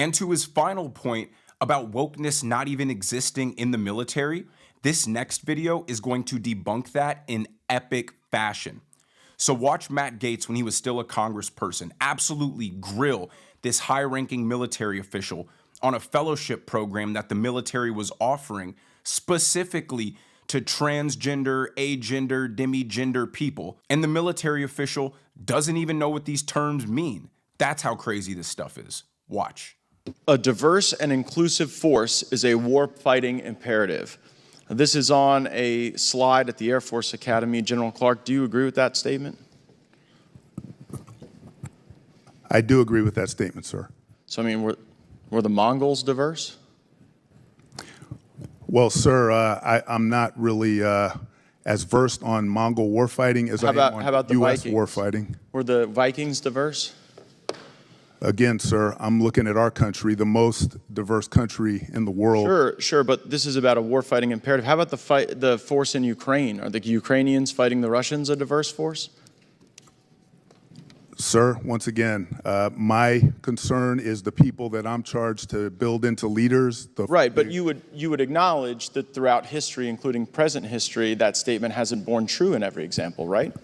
And to his final point about wokeness not even existing in the military, this next video is going to debunk that in epic fashion. So watch Matt Gaetz when he was still a congressperson absolutely grill this high-ranking military official on a fellowship program that the military was offering specifically to transgender, agender, demigender people. And the military official doesn't even know what these terms mean. That's how crazy this stuff is. Watch. A diverse and inclusive force is a war-fighting imperative. This is on a slide at the Air Force Academy. General Clark, do you agree with that statement? I do agree with that statement, sir. So, I mean, were the Mongols diverse? Well, sir, I'm not really as versed on Mongol warfighting as I am on U.S. warfighting. Were the Vikings diverse? Again, sir, I'm looking at our country, the most diverse country in the world. Sure, but this is about a warfighting imperative. How about the force in Ukraine? Are the Ukrainians fighting the Russians a diverse force? Sir, once again, my concern is the people that I'm charged to build into leaders. Right, but you would acknowledge that throughout history, including present history, that statement hasn't borne true in every example, right?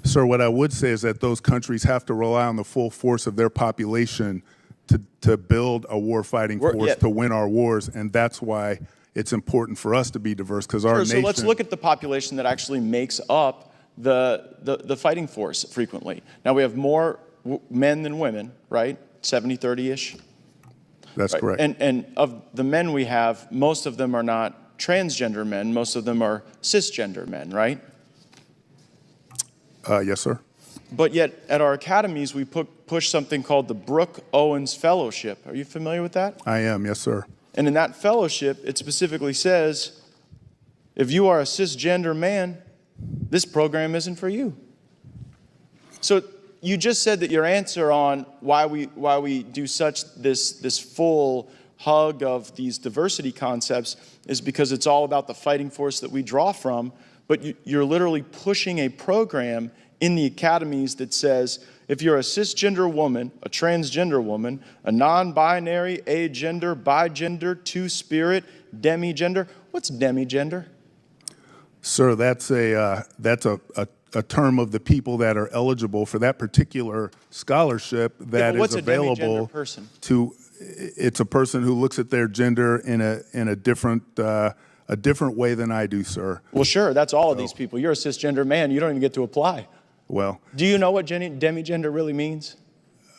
Sir, what I would say is that those countries have to rely on the full force of their population to build a war-fighting force to win our wars, and that's why it's important for us to be diverse, because our nation... So let's look at the population that actually makes up the fighting force frequently. Now, we have more men than women, right? 70-30-ish? That's correct. And of the men we have, most of them are not transgender men. Most of them are cisgender men, right? Yes, sir. But yet, at our academies, we push something called the Brooke Owens Fellowship. Are you familiar with that? I am, yes, sir. And in that fellowship, it specifically says, if you are a cisgender man, this program isn't for you. So you just said that your answer on why we do this full hug of these diversity concepts is because it's all about the fighting force that we draw from. But you're literally pushing a program in the academies that says, if you're a cisgender woman, a transgender woman, a non-binary, agender, bigender, two-spirit, demigender. What's demigender? Sir, that's a term of the people that are eligible for that particular scholarship that is available to. It's a person who looks at their gender in a different way than I do, sir. Well, sure, that's all of these people. You're a cisgender man. You don't even get to apply. Well. Do you know what demigender really means?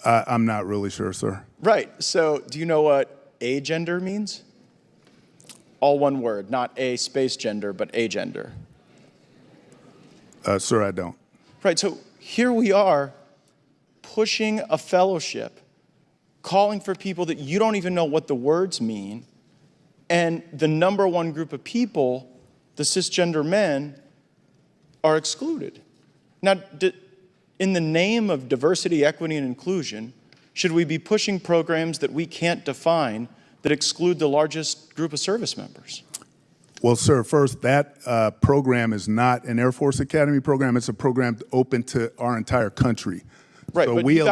I'm not really sure, sir. Right. So do you know what agender means? All one word, not a space gender, but agender. Sir, I don't. Right. So here we are pushing a fellowship, calling for people that you don't even know what the words mean. And the number one group of people, the cisgender men, are excluded. Now, in the name of diversity, equity, and inclusion, should we be pushing programs that we can't define that exclude the largest group of service members? Well, sir, first, that program is not an Air Force Academy program. It's a program open to our entire country. Right, so but you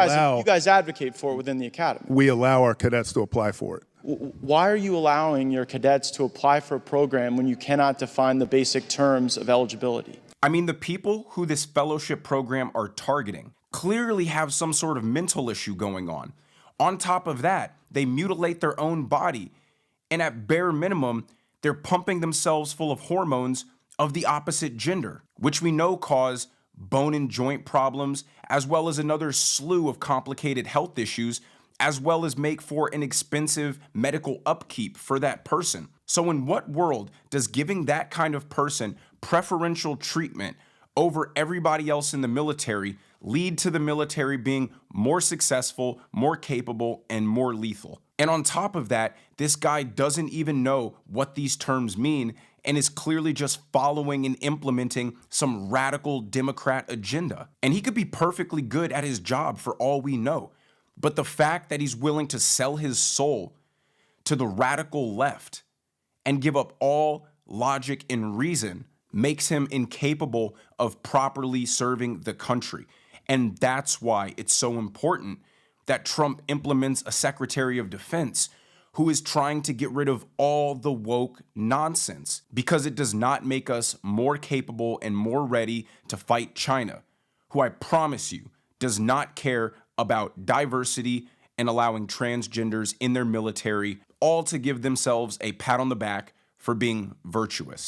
guys advocate for it within the academy. We allow our cadets to apply for it. Why are you allowing your cadets to apply for a program when you cannot define the basic terms of eligibility? I mean, the people who this fellowship program are targeting clearly have some sort of mental issue going on. On top of that, they mutilate their own body. And at bare minimum, they're pumping themselves full of hormones of the opposite gender, which we know cause bone and joint problems, as well as another slew of complicated health issues, as well as make for an expensive medical upkeep for that person. So in what world does giving that kind of person preferential treatment over everybody else in the military lead to the military being more successful, more capable, and more lethal? And on top of that, this guy doesn't even know what these terms mean and is clearly just following and implementing some radical Democrat agenda. And he could be perfectly good at his job for all we know. But the fact that he's willing to sell his soul to the radical left and give up all logic and reason makes him incapable of properly serving the country. And that's why it's so important that Trump implements a Secretary of Defense who is trying to get rid of all the woke nonsense because it does not make us more capable and more ready to fight China, who I promise you does not care about diversity and allowing transgenders in their military, all to give themselves a pat on the back for being virtuous.